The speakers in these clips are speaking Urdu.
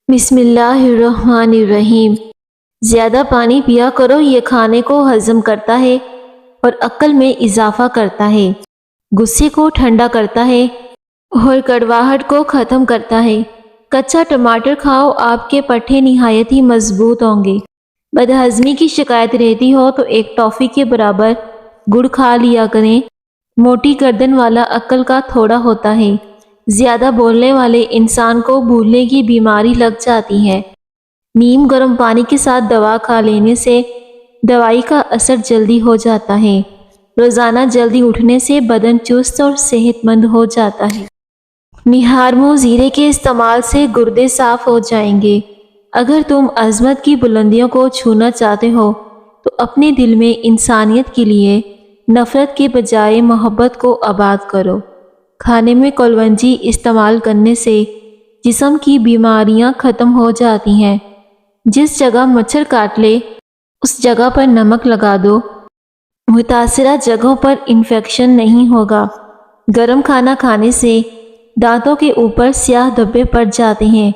بسم اللہ الرحمن الرحیم۔ زیادہ پانی پیا کرو، یہ کھانے کو ہضم کرتا ہے اور عقل میں اضافہ کرتا ہے، غصے کو ٹھنڈا کرتا ہے اور کڑواہٹ کو ختم کرتا ہے۔ کچا ٹماٹر کھاؤ، آپ کے پٹھے نہایت ہی مضبوط ہوں گے۔ بدہضمی کی شکایت رہتی ہو تو ایک ٹافی کے برابر گڑ کھا لیا کریں۔ موٹی گردن والا عقل کا تھوڑا ہوتا ہے۔ زیادہ بولنے والے انسان کو بھولنے کی بیماری لگ جاتی ہے۔ نیم گرم پانی کے ساتھ دوا کھا لینے سے دوائی کا اثر جلدی ہو جاتا ہے۔ روزانہ جلدی اٹھنے سے بدن چست اور صحت مند ہو جاتا ہے۔ نہار منہ زیرے کے استعمال سے گردے صاف ہو جائیں گے۔ اگر تم عظمت کی بلندیوں کو چھونا چاہتے ہو تو اپنے دل میں انسانیت کے لیے نفرت کے بجائے محبت کو آباد کرو۔ کھانے میں کلونجی استعمال کرنے سے جسم کی بیماریاں ختم ہو جاتی ہیں۔ جس جگہ مچھر کاٹ لے اس جگہ پر نمک لگا دو، متاثرہ جگہوں پر انفیکشن نہیں ہوگا۔ گرم کھانا کھانے سے دانتوں کے اوپر سیاہ دھبے پڑ جاتے ہیں۔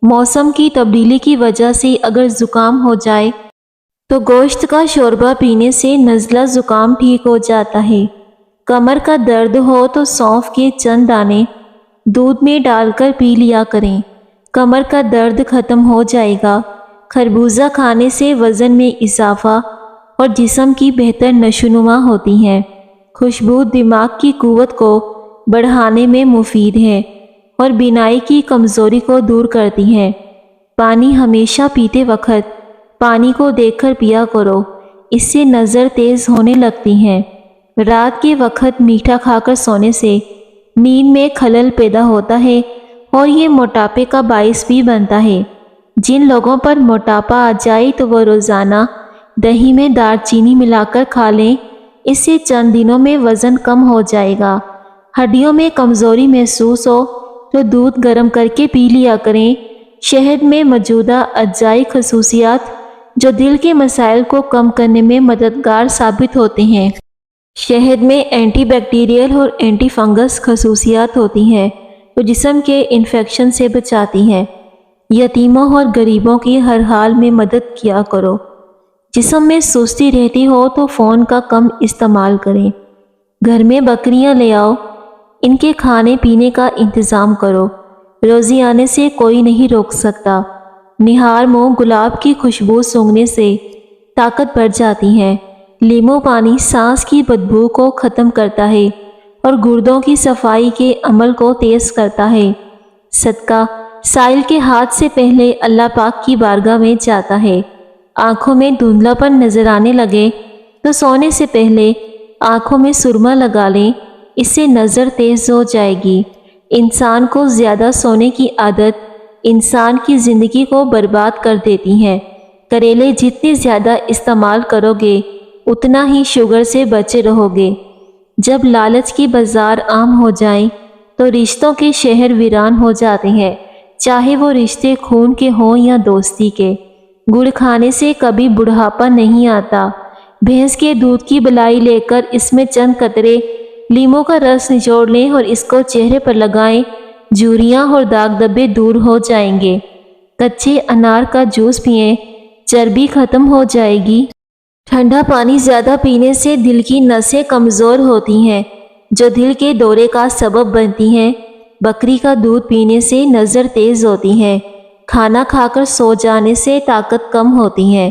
موسم کی تبدیلی کی وجہ سے اگر زکام ہو جائے تو گوشت کا شوربہ پینے سے نزلہ زکام ٹھیک ہو جاتا ہے۔ کمر کا درد ہو تو سونف کے چند دانے دودھ میں ڈال کر پی لیا کریں، کمر کا درد ختم ہو جائے گا۔ خربوزہ کھانے سے وزن میں اضافہ اور جسم کی بہتر نشوونما ہوتی ہے۔ خوشبو دماغ کی قوت کو بڑھانے میں مفید ہے اور بینائی کی کمزوری کو دور کرتی ہے۔ پانی ہمیشہ پیتے وقت پانی کو دیکھ کر پیا کرو، اس سے نظر تیز ہونے لگتی ہے۔ رات کے وقت میٹھا کھا کر سونے سے نیند میں خلل پیدا ہوتا ہے اور یہ موٹاپے کا باعث بھی بنتا ہے۔ جن لوگوں پر موٹاپا آ جائے تو وہ روزانہ دہی میں دار چینی ملا کر کھا لیں، اس سے چند دنوں میں وزن کم ہو جائے گا۔ ہڈیوں میں کمزوری محسوس ہو تو دودھ گرم کر کے پی لیا کریں۔ شہد میں موجودہ اجزائی خصوصیات جو دل کے مسائل کو کم کرنے میں مددگار ثابت ہوتے ہیں۔ شہد میں اینٹی بیکٹیریل اور اینٹی فنگس خصوصیات ہوتی ہیں جو جسم کے انفیکشن سے بچاتی ہیں۔ یتیموں اور غریبوں کی ہر حال میں مدد کیا کرو۔ جسم میں سستی رہتی ہو تو فون کا کم استعمال کریں۔ گھر میں بکریاں لے آؤ، ان کے کھانے پینے کا انتظام کرو، روزی آنے سے کوئی نہیں روک سکتا۔ نہار منہ گلاب کی خوشبو سونگھنے سے طاقت بڑھ جاتی ہے۔ لیمو پانی سانس کی بدبو کو ختم کرتا ہے اور گردوں کی صفائی کے عمل کو تیز کرتا ہے۔ صدقہ سائل کے ہاتھ سے پہلے اللہ پاک کی بارگاہ میں جاتا ہے۔ آنکھوں میں دھندلا پن نظر آنے لگے تو سونے سے پہلے آنکھوں میں سرما لگا لیں، اس سے نظر تیز ہو جائے گی۔ انسان کو زیادہ سونے کی عادت انسان کی زندگی کو برباد کر دیتی ہے۔ کریلے جتنے زیادہ استعمال کرو گے اتنا ہی شوگر سے بچے رہو گے۔ جب لالچ کی بازار عام ہو جائیں تو رشتوں کے شہر ویران ہو جاتے ہیں، چاہے وہ رشتے خون کے ہوں یا دوستی کے۔ گڑ کھانے سے کبھی بڑھاپا نہیں آتا۔ بھینس کے دودھ کی بلائی لے کر اس میں چند قطرے لیموں کا رس نچوڑ لیں اور اس کو چہرے پر لگائیں، جھریاں اور داغ دھبے دور ہو جائیں گے۔ کچے انار کا جوس پئیں، چربی ختم ہو جائے گی۔ ٹھنڈا پانی زیادہ پینے سے دل کی نسیں کمزور ہوتی ہیں جو دل کے دورے کا سبب بنتی ہیں۔ بکری کا دودھ پینے سے نظر تیز ہوتی ہے۔ کھانا کھا کر سو جانے سے طاقت کم ہوتی ہے۔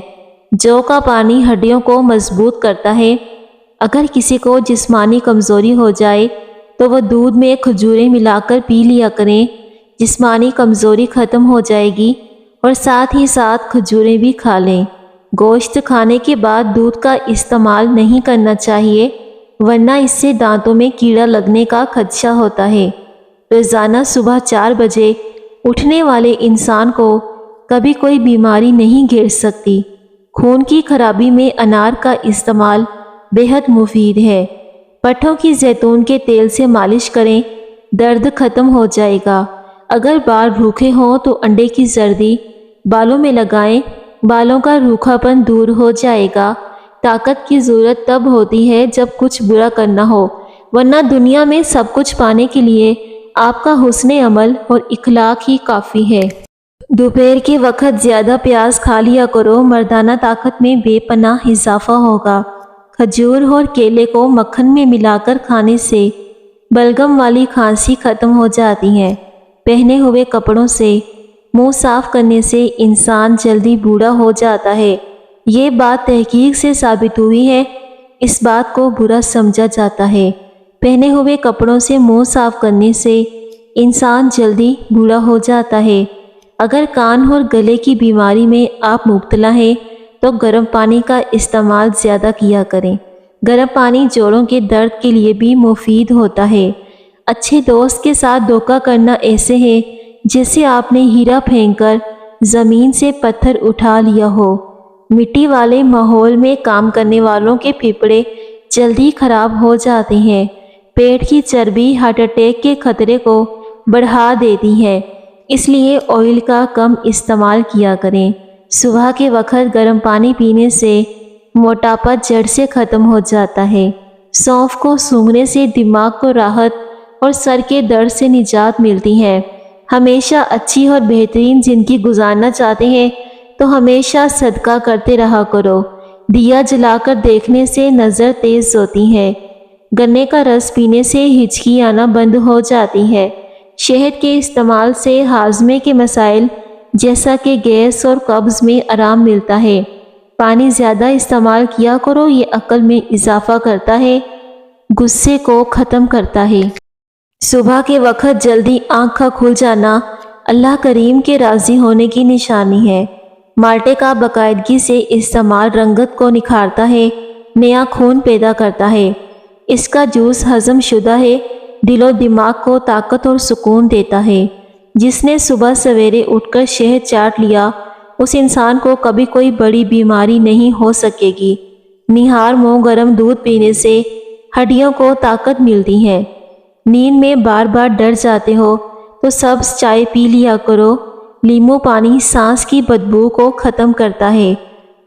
جو کا پانی ہڈیوں کو مضبوط کرتا ہے۔ اگر کسی کو جسمانی کمزوری ہو جائے تو وہ دودھ میں کھجوریں ملا کر پی لیا کریں، جسمانی کمزوری ختم ہو جائے گی اور ساتھ ہی ساتھ کھجوریں بھی کھا لیں۔ گوشت کھانے کے بعد دودھ کا استعمال نہیں کرنا چاہیے ورنہ اس سے دانتوں میں کیڑا لگنے کا خدشہ ہوتا ہے۔ روزانہ صبح 4 بجے اٹھنے والے انسان کو کبھی کوئی بیماری نہیں گھیر سکتی۔ خون کی خرابی میں انار کا استعمال بہت مفید ہے۔ پٹھوں کی زیتون کے تیل سے مالش کریں، درد ختم ہو جائے گا۔ اگر بال روکھے ہوں تو انڈے کی زردی بالوں میں لگائیں، بالوں کا روکھا پن دور ہو جائے گا۔ طاقت کی ضرورت تب ہوتی ہے جب کچھ برا کرنا ہو، ورنہ دنیا میں سب کچھ پانے کے لیے آپ کا حسن عمل اور اخلاق ہی کافی ہے۔ دوپہر کے وقت زیادہ پیاز کھا لیا کرو، مردانہ طاقت میں بے پناہ اضافہ ہوگا۔ کھجور اور کیلے کو مکھن میں ملا کر کھانے سے بلغم والی کھانسی ختم ہو جاتی ہے۔ پہنے ہوئے کپڑوں سے منہ صاف کرنے سے انسان جلدی بوڑھا ہو جاتا ہے۔ یہ بات تحقیق سے ثابت ہوئی ہے، اس بات کو برا سمجھا جاتا ہے۔ پہنے ہوئے کپڑوں سے منہ صاف کرنے سے انسان جلدی بوڑھا ہو جاتا ہے۔ اگر کان اور گلے کی بیماری میں آپ مبتلا ہیں تو گرم پانی کا استعمال زیادہ کیا کریں۔ گرم پانی جوڑوں کے درد کے لیے بھی مفید ہوتا ہے۔ اچھے دوست کے ساتھ دھوکہ کرنا ایسے ہے جیسے آپ نے ہیرا پھینک کر زمین سے پتھر اٹھا لیا ہو۔ مٹی والے ماحول میں کام کرنے والوں کے پھیپھڑے جلدی خراب ہو جاتے ہیں۔ پیٹ کی چربی ہارٹ اٹیک کے خطرے کو بڑھا دیتی ہے، اس لیے آئل کا کم استعمال کیا کریں۔ صبح کے وقت گرم پانی پینے سے موٹاپا جڑ سے ختم ہو جاتا ہے۔ سونف کو سونگھنے سے دماغ کو راحت اور سر کے درد سے نجات ملتی ہے۔ ہمیشہ اچھی اور بہترین زندگی گزارنا چاہتے ہیں تو ہمیشہ صدقہ کرتے رہا کرو۔ دیا جلا کر دیکھنے سے نظر تیز ہوتی ہے۔ گنے کا رس پینے سے ہچکی آنا بند ہو جاتی ہے۔ شہد کے استعمال سے ہاضمے کے مسائل جیسا کہ گیس اور قبض میں آرام ملتا ہے۔ پانی زیادہ استعمال کیا کرو، یہ عقل میں اضافہ کرتا ہے، غصے کو ختم کرتا ہے۔ صبح کے وقت جلدی آنکھ کا کھل جانا اللہ کریم کے راضی ہونے کی نشانی ہے۔ مالٹے کا باقاعدگی سے استعمال رنگت کو نکھارتا ہے، نیا خون پیدا کرتا ہے۔ اس کا جوس ہضم شدہ ہے، دل و دماغ کو طاقت اور سکون دیتا ہے۔ جس نے صبح سویرے اٹھ کر شہد چاٹ لیا، اس انسان کو کبھی کوئی بڑی بیماری نہیں ہو سکے گی۔ نہار منہ گرم دودھ پینے سے ہڈیوں کو طاقت ملتی ہے۔ نیند میں بار بار ڈر جاتے ہو تو سبز چائے پی لیا کرو۔ لیمو پانی سانس کی بدبو کو ختم کرتا ہے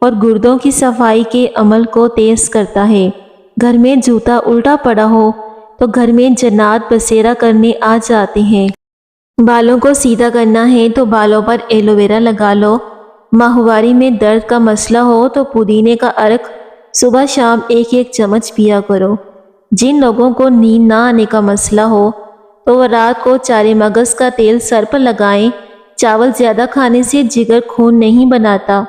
اور گردوں کی صفائی کے عمل کو تیز کرتا ہے۔ گھر میں جوتا الٹا پڑا ہو تو گھر میں جنات بسیرا کرنے آ جاتے ہیں۔ بالوں کو سیدھا کرنا ہے تو بالوں پر ایلو ویرا لگا لو۔ ماہواری میں درد کا مسئلہ ہو تو پودینے کا عرق صبح شام ایک ایک چمچ پیا کرو۔ جن لوگوں کو نیند نہ آنے کا مسئلہ ہو تو وہ رات کو چارے مغز کا تیل سر پر لگائیں۔ چاول زیادہ کھانے سے جگر خون نہیں بناتا۔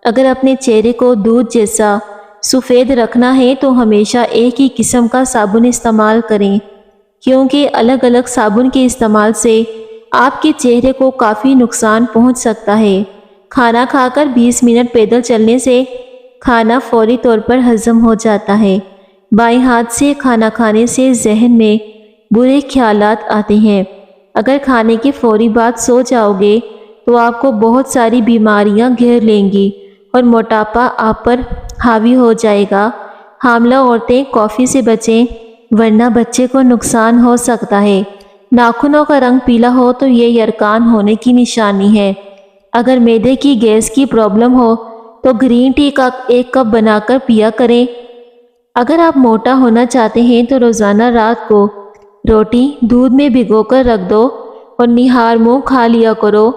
اگر اپنے چہرے کو دودھ جیسا سفید رکھنا ہے تو ہمیشہ ایک ہی قسم کا صابن استعمال کریں، کیونکہ الگ الگ صابن کے استعمال سے آپ کے چہرے کو کافی نقصان پہنچ سکتا ہے۔ کھانا کھا کر 20 منٹ پیدل چلنے سے کھانا فوری طور پر ہضم ہو جاتا ہے۔ بائیں ہاتھ سے کھانا کھانے سے ذہن میں برے خیالات آتے ہیں۔ اگر کھانے کے فوری بعد سو جاؤ گے تو آپ کو بہت ساری بیماریاں گھیر لیں گی اور موٹاپا آپ پر حاوی ہو جائے گا۔ حاملہ عورتیں کافی سے بچیں ورنہ بچے کو نقصان ہو سکتا ہے۔ ناخنوں کا رنگ پیلا ہو تو یہ یرقان ہونے کی نشانی ہے۔ اگر معدے کی گیس کی پرابلم ہو تو گرین ٹی کا 1 کپ بنا کر پیا کریں۔ اگر آپ موٹا ہونا چاہتے ہیں تو روزانہ رات کو روٹی دودھ میں بھگو کر رکھ دو اور نہار منہ کھا لیا کرو۔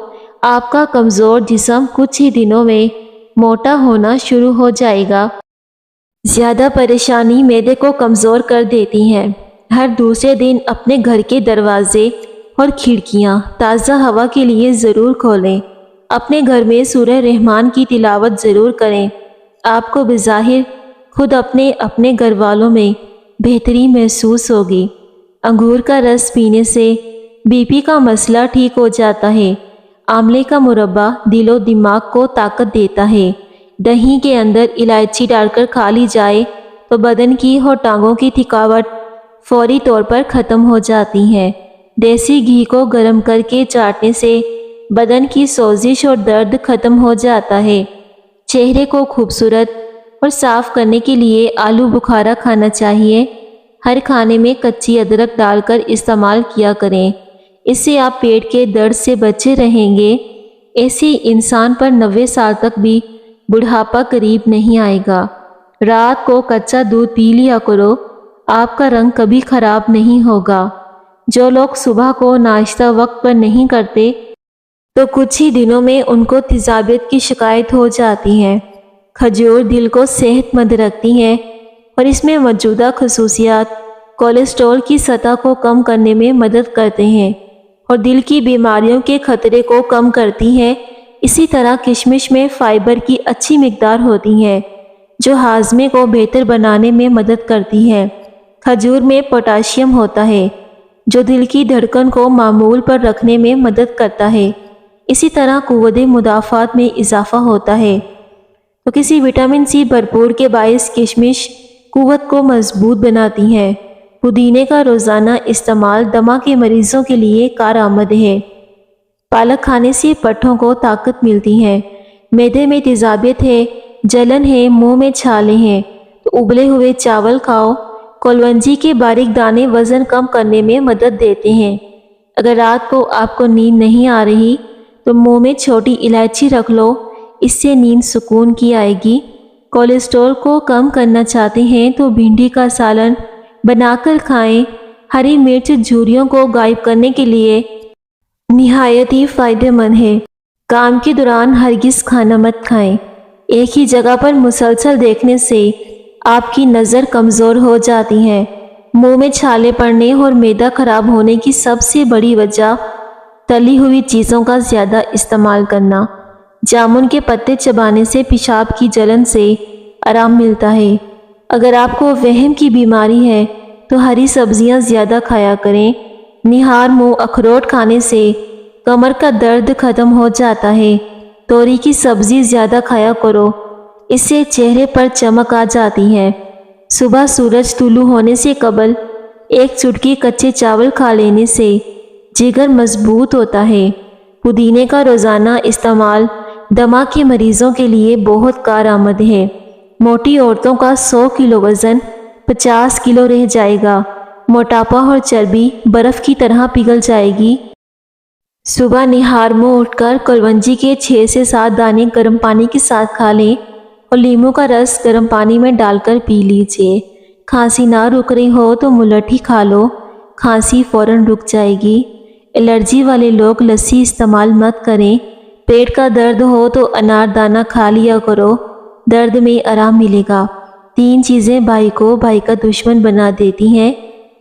آپ کا کمزور جسم کچھ ہی دنوں میں موٹا ہونا شروع ہو جائے گا۔ زیادہ پریشانی معدے کو کمزور کر دیتی ہے۔ ہر دوسرے دن اپنے گھر کے دروازے اور کھڑکیاں تازہ ہوا کے لیے ضرور کھولیں۔ اپنے گھر میں سورہ رحمان کی تلاوت ضرور کریں۔ آپ کو بظاہر خود اپنے گھر والوں میں بہتری محسوس ہوگی۔ انگور کا رس پینے سے بی پی کا مسئلہ ٹھیک ہو جاتا ہے۔ آملے کا مربع دل و دماغ کو طاقت دیتا ہے۔ دہی کے اندر الائچی ڈال کر کھا لی جائے تو بدن کی اور ٹانگوں کی تھکاوٹ فوری طور پر ختم ہو جاتی ہے۔ دیسی گھی کو گرم کر کے چاٹنے سے بدن کی سوزش اور درد ختم ہو جاتا ہے۔ چہرے کو خوبصورت اور صاف کرنے کے لیے آلو بخارا کھانا چاہیے۔ ہر کھانے میں کچی ادرک ڈال کر استعمال کیا کریں، اس سے آپ پیٹ کے درد سے بچے رہیں گے۔ ایسے انسان پر 90 سال تک بھی بڑھاپا قریب نہیں آئے گا۔ رات کو کچا دودھ پی لیا کرو، آپ کا رنگ کبھی خراب نہیں ہوگا۔ جو لوگ صبح کو ناشتہ وقت پر نہیں کرتے تو کچھ ہی دنوں میں ان کو تیزابیت کی شکایت ہو جاتی ہے۔ کھجور دل کو صحت مند رکھتی ہیں اور اس میں موجودہ خصوصیات کولیسٹرول کی سطح کو کم کرنے میں مدد کرتے ہیں اور دل کی بیماریوں کے خطرے کو کم کرتی ہیں۔ اسی طرح کشمش میں فائبر کی اچھی مقدار ہوتی ہے جو ہاضمے کو بہتر بنانے میں مدد کرتی ہے۔ کھجور میں پوٹاشیم ہوتا ہے جو دل کی دھڑکن کو معمول پر رکھنے میں مدد کرتا ہے۔ اسی طرح قوت مدافعت میں اضافہ ہوتا ہے۔ تو کسی وٹامن سی بھرپور کے باعث کشمش قوت کو مضبوط بناتی ہے۔ پودینے کا روزانہ استعمال دمہ کے مریضوں کے لیے کارآمد ہے۔ پالک کھانے سے پٹھوں کو طاقت ملتی ہے۔ معدے میں تیزابیت ہے، جلن ہے، منہ میں چھالے ہیں تو ابلے ہوئے چاول کھاؤ۔ کلونجی کے باریک دانے وزن کم کرنے میں مدد دیتے ہیں۔ اگر رات کو آپ کو نیند نہیں آ رہی تو منہ میں چھوٹی الائچی رکھ لو، اس سے نیند سکون کی آئے گی۔ کولیسٹرول کو کم کرنا چاہتے ہیں تو بھنڈی کا سالن بنا کر کھائیں۔ ہری مرچ جھریوں کو غائب کرنے کے لیے نہایت ہی فائدہ مند ہے۔ کام کے دوران ہرگز کھانا مت کھائیں۔ ایک ہی جگہ پر مسلسل دیکھنے سے آپ کی نظر کمزور ہو جاتی ہے۔ منہ میں چھالے پڑنے اور معدہ خراب ہونے کی سب سے بڑی وجہ تلی ہوئی چیزوں کا زیادہ استعمال کرنا۔ جامن کے پتے چبانے سے پیشاب کی جلن سے آرام ملتا ہے۔ اگر آپ کو وہم کی بیماری ہے تو ہری سبزیاں زیادہ کھایا کریں۔ نہار منہ اخروٹ کھانے سے کمر کا درد ختم ہو جاتا ہے۔ توری کی سبزی زیادہ کھایا کرو، اس سے چہرے پر چمک آ جاتی ہے۔ صبح سورج طلوع ہونے سے قبل ایک چٹکی کچے چاول کھا لینے سے جگر مضبوط ہوتا ہے۔ پودینے کا روزانہ استعمال دمہ کے مریضوں کے لیے بہت کارآمد ہے۔ موٹی عورتوں کا 100 کلو وزن 50 کلو رہ جائے گا۔ موٹاپا اور چربی برف کی طرح پگھل جائے گی۔ صبح نہار منہ اٹھ کر کلونجی کے 6 سے 7 دانے گرم پانی کے ساتھ کھا لیں اور لیموں کا رس گرم پانی میں ڈال کر پی لیجیے۔ کھانسی نہ رک رہی ہو تو ملٹھی کھا لو، کھانسی فوراً رک جائے گی۔ الرجی والے لوگ لسی استعمال مت کریں۔ پیٹ کا درد ہو تو انار دانہ کھا لیا کرو، درد میں آرام ملے گا۔ 3 چیزیں بھائی کو بھائی کا دشمن بنا دیتی ہیں: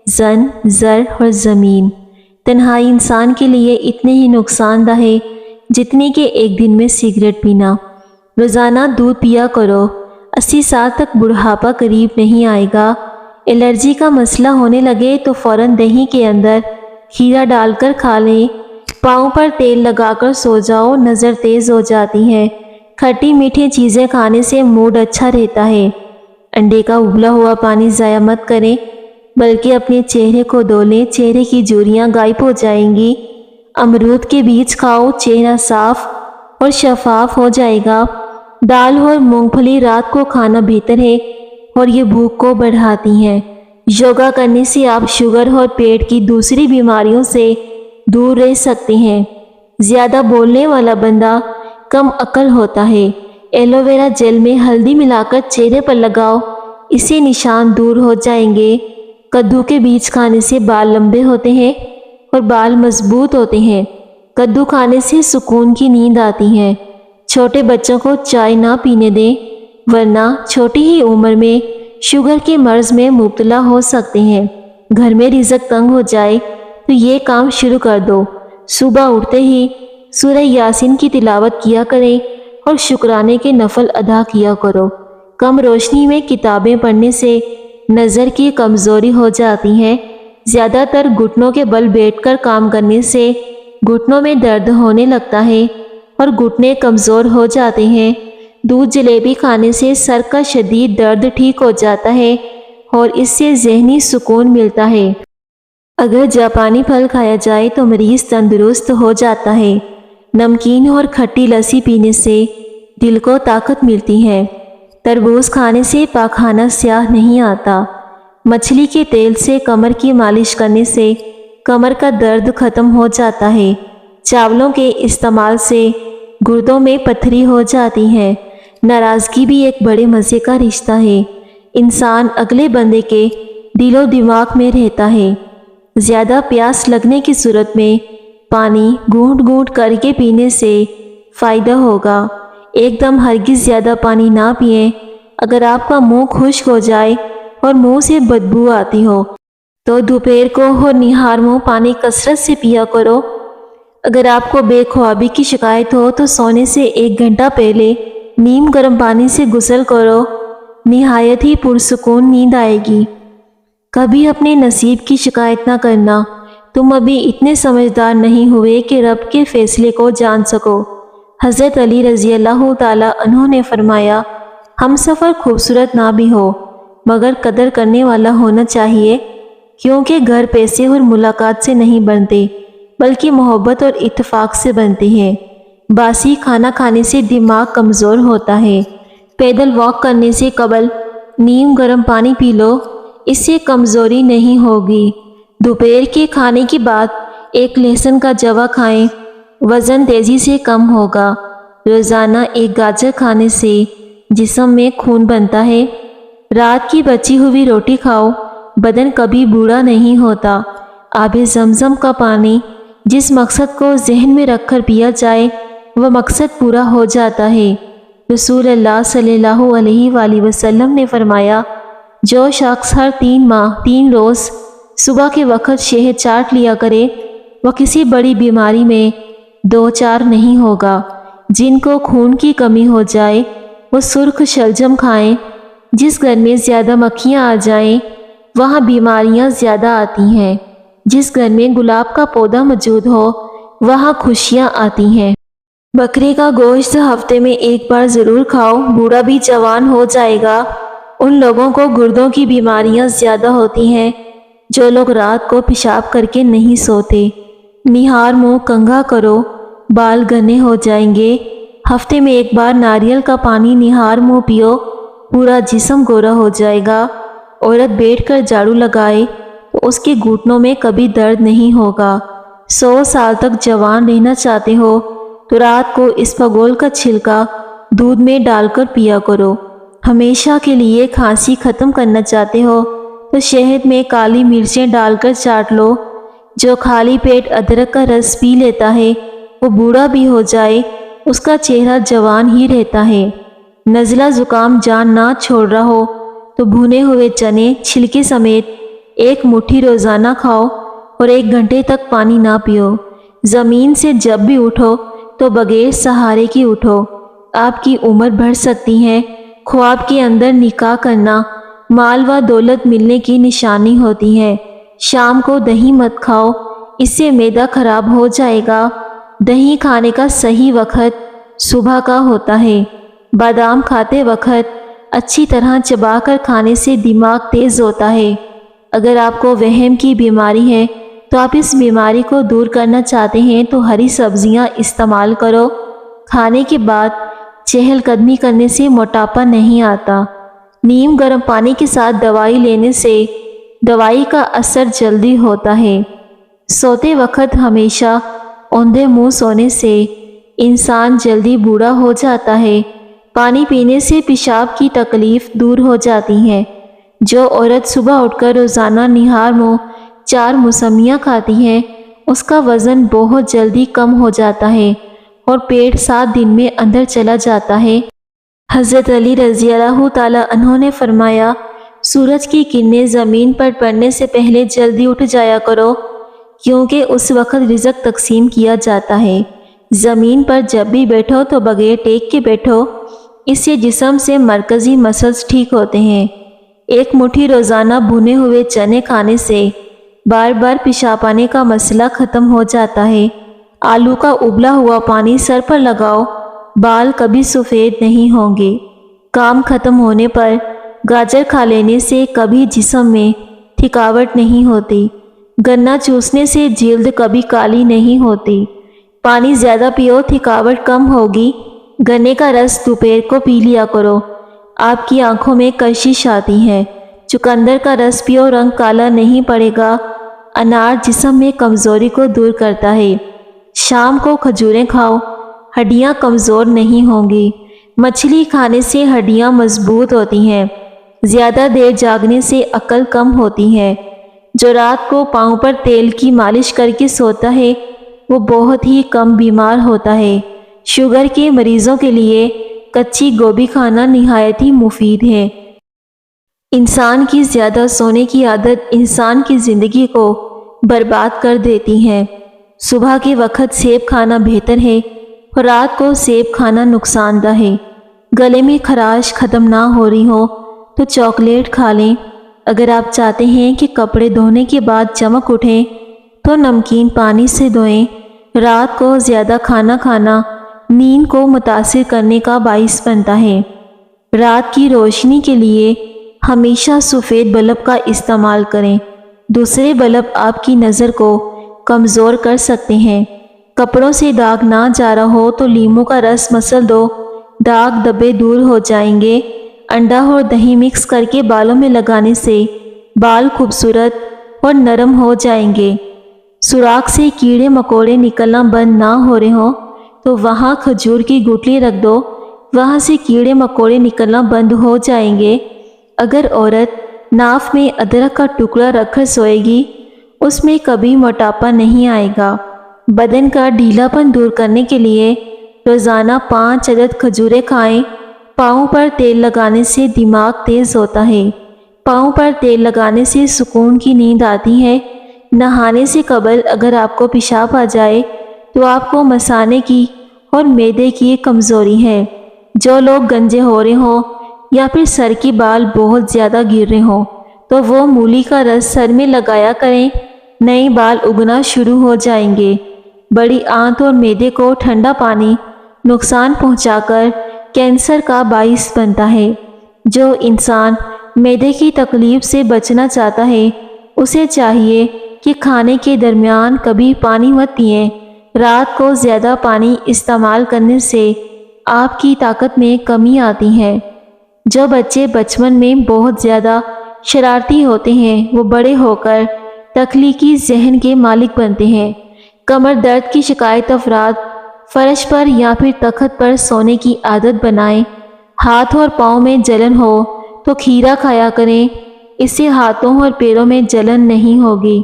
زن، زر اور زمین۔ تنہائی انسان کے لیے اتنے ہی نقصان دہ ہے جتنی کہ ایک دن میں سگریٹ پینا۔ روزانہ دودھ پیا کرو، 80 سال تک بڑھاپا قریب نہیں آئے گا۔ الرجی کا مسئلہ ہونے لگے تو فوراً دہی کے اندر کھیرا ڈال کر کھا لیں۔ پاؤں پر تیل لگا کر سو جاؤ، نظر تیز ہو جاتی ہے۔ کھٹی میٹھی چیزیں کھانے سے موڈ اچھا رہتا ہے۔ انڈے کا ابلا ہوا پانی ضائع مت کریں بلکہ اپنے چہرے کو دھو لیں، چہرے کی جھریاں غائب ہو جائیں گی۔ امرود کے بیج کھاؤ، چہرہ صاف اور شفاف ہو جائے گا۔ دال اور مونگ پھلی رات کو کھانا بہتر ہے اور یہ بھوک کو بڑھاتی ہیں۔ یوگا کرنے سے آپ شوگر اور پیٹ کی دوسری بیماریوں سے دور رہ سکتے ہیں۔ زیادہ بولنے والا بندہ کم عقل ہوتا ہے۔ ایلو ویرا جیل میں ہلدی ملا کر چہرے پر لگاؤ، اس سے نشان دور ہو جائیں گے۔ کدو کے بیج کھانے سے بال لمبے ہوتے ہیں اور بال مضبوط ہوتے ہیں۔ کدو کھانے سے سکون کی نیند آتی ہے۔ چھوٹے بچوں کو چائے نہ پینے دیں ورنہ چھوٹی ہی عمر میں شوگر کے مرض میں مبتلا ہو سکتے ہیں۔ گھر میں رزق تنگ ہو جائے تو یہ کام شروع کر دو، صبح اٹھتے ہی سورہ یاسین کی تلاوت کیا کریں اور شکرانے کے نفل ادا کیا کرو۔ کم روشنی میں کتابیں پڑھنے سے نظر کی کمزوری ہو جاتی ہے۔ زیادہ تر گھٹنوں کے بل بیٹھ کر کام کرنے سے گھٹنوں میں درد ہونے لگتا ہے اور گھٹنے کمزور ہو جاتے ہیں۔ دودھ جلیبی کھانے سے سر کا شدید درد ٹھیک ہو جاتا ہے اور اس سے ذہنی سکون ملتا ہے۔ اگر جاپانی پھل کھایا جائے تو مریض تندرست ہو جاتا ہے۔ نمکین اور کھٹی لسی پینے سے دل کو طاقت ملتی ہے۔ تربوز کھانے سے پاخانہ سیاہ نہیں آتا۔ مچھلی کے تیل سے کمر کی مالش کرنے سے کمر کا درد ختم ہو جاتا ہے۔ چاولوں کے استعمال سے گردوں میں پتھری ہو جاتی ہے۔ ناراضگی بھی ایک بڑے مزے کا رشتہ ہے۔ انسان اگلے بندے کے دل و دماغ میں رہتا ہے۔ زیادہ پیاس لگنے کی صورت میں پانی گھونٹ گھونٹ کر کے پینے سے فائدہ ہوگا۔ ایک دم ہرگز زیادہ پانی نہ پئیں۔ اگر آپ کا منہ خشک ہو جائے اور منہ سے بدبو آتی ہو تو دوپہر کو اور نہار منہ پانی کثرت سے پیا کرو۔ اگر آپ کو بے خوابی کی شکایت ہو تو سونے سے 1 گھنٹہ پہلے نیم گرم پانی سے غسل کرو، نہایت ہی پرسکون نیند آئے گی۔ کبھی اپنے نصیب کی شکایت نہ کرنا، تم ابھی اتنے سمجھدار نہیں ہوئے کہ رب کے فیصلے کو جان سکو۔ حضرت علی رضی اللہ تعالیٰ عنہ نے فرمایا، ہم سفر خوبصورت نہ بھی ہو مگر قدر کرنے والا ہونا چاہیے، کیونکہ گھر پیسے اور ملاقات سے نہیں بنتے بلکہ محبت اور اتفاق سے بنتے ہیں۔ باسی کھانا کھانے سے دماغ کمزور ہوتا ہے۔ پیدل واک کرنے سے قبل نیم گرم پانی پی لو، اس سے کمزوری نہیں ہوگی۔ دوپہر کے کھانے کے بعد 1 لہسن کا جوا کھائیں، وزن تیزی سے کم ہوگا۔ روزانہ 1 گاجر کھانے سے جسم میں خون بنتا ہے۔ رات کی بچی ہوئی روٹی کھاؤ، بدن کبھی بوڑھا نہیں ہوتا۔ آب زمزم کا پانی جس مقصد کو ذہن میں رکھ کر پیا جائے وہ مقصد پورا ہو جاتا ہے۔ رسول اللہ صلی اللہ علیہ وآلہ وسلم نے فرمایا، جو شخص ہر 3 ماہ 3 روز صبح کے وقت شہد چاٹ لیا کرے وہ کسی بڑی بیماری میں 2 نہیں ہوگا۔ جن کو خون کی کمی ہو جائے وہ سرخ شلجم کھائیں۔ جس گھر میں زیادہ مکھیاں آ جائیں وہاں بیماریاں زیادہ آتی ہیں۔ جس گھر میں گلاب کا پودا موجود ہو وہاں خوشیاں آتی ہیں۔ بکرے کا گوشت ہفتے میں 1 بار ضرور کھاؤ، بوڑھا بھی جوان ہو جائے گا۔ ان لوگوں کو گردوں کی بیماریاں زیادہ ہوتی ہیں جو لوگ رات کو پیشاب کر کے نہیں سوتے۔ نہار منہ کنگھا کرو، بال گھنے ہو جائیں گے۔ ہفتے میں 1 بار ناریل کا پانی نہار منہ پیو، پورا جسم گورا ہو جائے گا۔ عورت بیٹھ کر جھاڑو لگائے تو اس کے گھٹنوں میں کبھی درد نہیں ہوگا۔ 100 سال تک جوان رہنا چاہتے ہو تو رات کو اسپغول کا چھلکا دودھ میں ڈال کر پیا کرو۔ ہمیشہ کے لیے کھانسی ختم کرنا چاہتے ہو تو شہد میں کالی مرچیں ڈال کر چاٹ لو۔ جو خالی پیٹ ادرک کا رس پی لیتا ہے وہ بوڑھا بھی ہو جائے اس کا چہرہ جوان ہی رہتا ہے۔ نزلہ زکام جان نہ چھوڑ رہا ہو تو بھنے ہوئے چنے چھلکے سمیت 1 مٹھی روزانہ کھاؤ اور 1 گھنٹے تک پانی نہ پیو۔ زمین سے جب بھی اٹھو تو بغیر سہارے کی اٹھو۔ آپ کی عمر بڑھ سکتی ہے۔ خواب کے اندر نکاح کرنا مال و دولت ملنے کی نشانی ہوتی ہے۔ شام کو دہی مت کھاؤ، اس سے معدہ خراب ہو جائے گا۔ دہی کھانے کا صحیح وقت صبح کا ہوتا ہے۔ بادام کھاتے وقت اچھی طرح چبا کر کھانے سے دماغ تیز ہوتا ہے۔ اگر آپ کو وہم کی بیماری ہے تو آپ اس بیماری کو دور کرنا چاہتے ہیں تو ہری سبزیاں استعمال کرو۔ کھانے کے بعد چہل قدمی کرنے سے موٹاپا نہیں آتا۔ نیم گرم پانی کے ساتھ دوائی لینے سے دوائی کا اثر جلدی ہوتا ہے۔ سوتے وقت ہمیشہ اوندھے منہ سونے سے انسان جلدی بوڑھا ہو جاتا ہے۔ پانی پینے سے پیشاب کی تکلیف دور ہو جاتی ہے۔ جو عورت صبح اٹھ کر روزانہ نہار منہ 4 موسمیاں کھاتی ہے اس کا وزن بہت جلدی کم ہو جاتا ہے اور پیٹ 7 دن میں اندر چلا جاتا ہے۔ حضرت علی رضی اللہ تعالیٰ عنہ نے فرمایا، سورج کی کرنیں زمین پر پڑنے سے پہلے جلدی اٹھ جایا کرو، کیونکہ اس وقت رزق تقسیم کیا جاتا ہے۔ زمین پر جب بھی بیٹھو تو بغیر ٹیک کے بیٹھو، اس سے جسم سے مرکزی مسلز ٹھیک ہوتے ہیں۔ 1 مٹھی روزانہ بھنے ہوئے چنے کھانے سے بار بار پیشاب آنے کا مسئلہ ختم ہو جاتا ہے۔ آلو کا ابلا ہوا پانی سر پر لگاؤ، بال کبھی سفید نہیں ہوں گے۔ کام ختم ہونے پر گاجر کھا لینے سے کبھی جسم میں تھکاوٹ نہیں ہوتی۔ گنا چوسنے سے جلد کبھی کالی نہیں ہوتی۔ پانی زیادہ پیو، تھکاوٹ کم ہوگی۔ گنے کا رس دوپہر کو پی لیا کرو، آپ کی آنکھوں میں کشش آتی ہے۔ چقندر کا رس پیو، رنگ کالا نہیں پڑے گا۔ انار جسم میں کمزوری کو دور کرتا ہے۔ شام کو کھجوریں کھاؤ، ہڈیاں کمزور نہیں ہوں گی۔ مچھلی کھانے سے ہڈیاں مضبوط ہوتی ہیں۔ زیادہ دیر جاگنے سے عقل کم ہوتی ہے۔ جو رات کو پاؤں پر تیل کی مالش کر کے سوتا ہے وہ بہت ہی کم بیمار ہوتا ہے۔ شوگر کے مریضوں کے لیے کچی گوبھی کھانا نہایت ہی مفید ہے۔ انسان کی زیادہ سونے کی عادت انسان کی زندگی کو برباد کر دیتی ہے۔ صبح کے وقت سیب کھانا بہتر ہے اور رات کو سیب کھانا نقصان دہ ہے۔ گلے میں خراش ختم نہ ہو رہی ہو تو چاکلیٹ کھا لیں۔ اگر آپ چاہتے ہیں کہ کپڑے دھونے کے بعد چمک اٹھیں تو نمکین پانی سے دھوئیں۔ رات کو زیادہ کھانا کھانا نیند کو متاثر کرنے کا باعث بنتا ہے۔ رات کی روشنی کے لیے ہمیشہ سفید بلب کا استعمال کریں۔ دوسرے بلب آپ کی نظر کو کمزور کر سکتے ہیں۔ کپڑوں سے داغ نہ جا رہا ہو تو لیموں کا رس مسل دو، داغ دبے دور ہو جائیں گے۔ انڈا اور دہی مکس کر کے بالوں میں لگانے سے بال خوبصورت اور نرم ہو جائیں گے۔ سوراخ سے کیڑے مکوڑے نکلنا بند نہ ہو رہے ہوں تو وہاں کھجور کی گٹلی رکھ دو، وہاں سے کیڑے مکوڑے نکلنا بند ہو جائیں گے۔ اگر عورت ناف میں ادرک کا ٹکڑا رکھ کر سوئے گی اس میں کبھی موٹاپا نہیں آئے گا۔ بدن کا ڈھیلا پن دور کرنے کے لیے روزانہ 5 عدد کھجوریں کھائیں۔ پاؤں پر تیل لگانے سے دماغ تیز ہوتا ہے۔ پاؤں پر تیل لگانے سے سکون کی نیند آتی ہے۔ نہانے سے قبل اگر آپ کو پیشاب آ جائے تو آپ کو مثانے کی اور معدے کی کمزوری ہے۔ جو لوگ گنجے ہو رہے ہوں یا پھر سر کی بال بہت زیادہ گر رہے ہوں تو وہ مولی کا رس سر میں لگایا کریں، نئے بال اگنا شروع ہو جائیں گے۔ بڑی آنت اور معدے کو ٹھنڈا پانی نقصان پہنچا کر کینسر کا باعث بنتا ہے۔ جو انسان معدے کی تکلیف سے بچنا چاہتا ہے اسے چاہیے کہ کھانے کے درمیان کبھی پانی مت پئیں۔ رات کو زیادہ پانی استعمال کرنے سے آپ کی طاقت میں کمی آتی ہے۔ جو بچے بچپن میں بہت زیادہ شرارتی ہوتے ہیں وہ بڑے ہو کر تخلیقی ذہن کے مالک بنتے ہیں۔ کمر درد کی شکایت افراد فرش پر یا پھر تخت پر سونے کی عادت بنائیں۔ ہاتھ اور پاؤں میں جلن ہو تو کھیرا کھایا کریں، اس سے ہاتھوں اور پیروں میں جلن نہیں ہوگی۔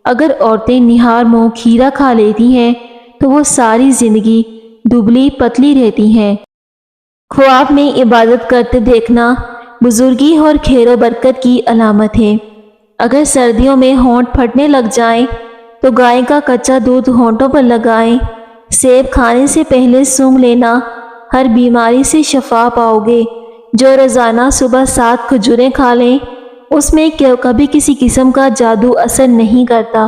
اگر عورتیں نہار منہ کھیرا کھا لیتی ہیں تو وہ ساری زندگی دبلی پتلی رہتی ہیں۔ خواب میں عبادت کرتے دیکھنا بزرگی اور خیر و برکت کی علامت ہے۔ اگر سردیوں میں ہونٹ پھٹنے لگ جائیں تو گائے کا کچا دودھ ہونٹوں پر لگائیں۔ سیب کھانے سے پہلے سونگھ لینا، ہر بیماری سے شفا پاؤ گے۔ جو روزانہ صبح 7 کھجوریں کھا لیں اس میں کبھی کسی قسم کا جادو اثر نہیں کرتا۔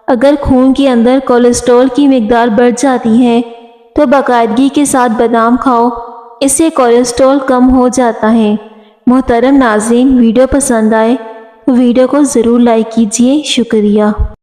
اگر خون کے اندر کولیسٹرول کی مقدار بڑھ جاتی ہے تو باقاعدگی کے ساتھ بادام کھاؤ، اس سے کولیسٹرول کم ہو جاتا ہے۔ محترم ناظرین، ویڈیو پسند آئے تو ویڈیو کو ضرور لائک کیجیے۔ شکریہ۔